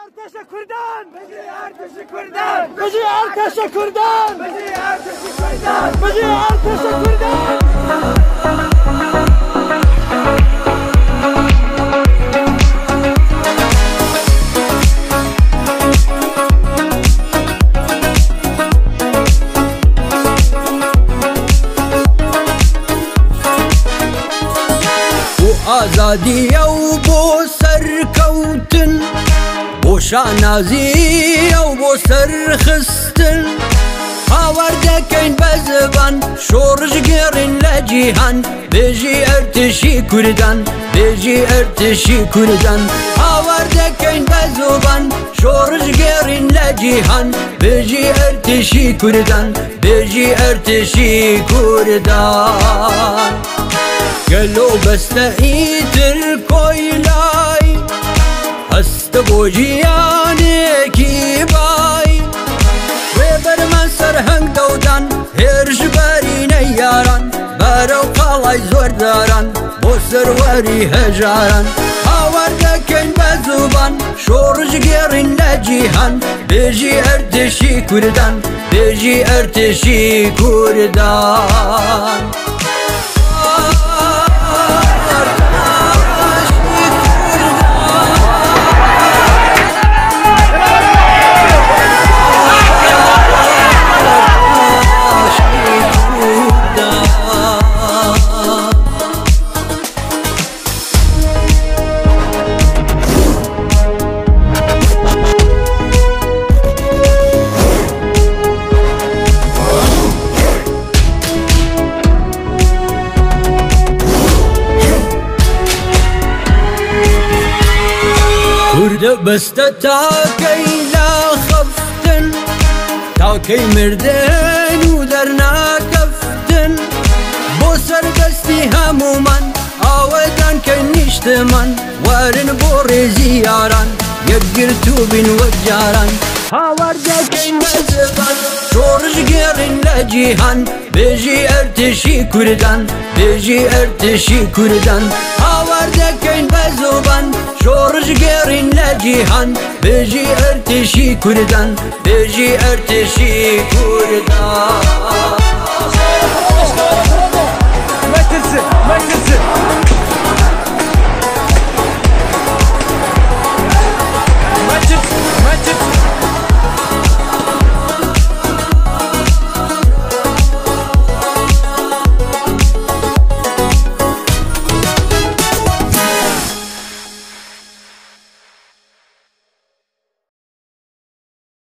ارتش کردان بجی ارتش کردان بجی ارتش کردان بجی ارتش کردان بجی ارتش کردان آزادی او بو سرکوتن بو شانازی او بو سرخستن هاوردکین بزبان شورش گرین لجیهان بجی ارتشی کردان بجی ارتشی کردان هاوردکین بزبان شورش گرین لجیهان بجی ارتشی کردان بجی ارتشی کردان گلو بستئیتر کویلای هست بوجیانێکی بای وێ بەرمان سەرهەنگ دەودان هێرش بەرینە یاران بەرەو قاڵای زۆرداران بۆ سەروەری هەژاران هاوردەکەین بە زوبان شۆڕش گێڕین لە جیهان بێژی ئەرتشی کوردان بێژی ئەرتشی کوردان کورد بەستە تاکەی لا خەفتن تاکەی مردن و دەرناکەفتن بۆ سەردەستی هەمومان ئاوەدان کە نیشتمان وەرن بۆ ڕێزی یاران یەکگرت و بین وەک جاران هاوردەکەین بە زبان شۆڕش گێڕین لە جیهان بێژی ئەرتشی کوردان بێژی ئەرتشی کوردان هاوردەکەین بە زوبان شۆڕش گێڕین لە جیهان بێژی ئەرتشی کوردان بێژی ئەرتشی کوردان مەترسن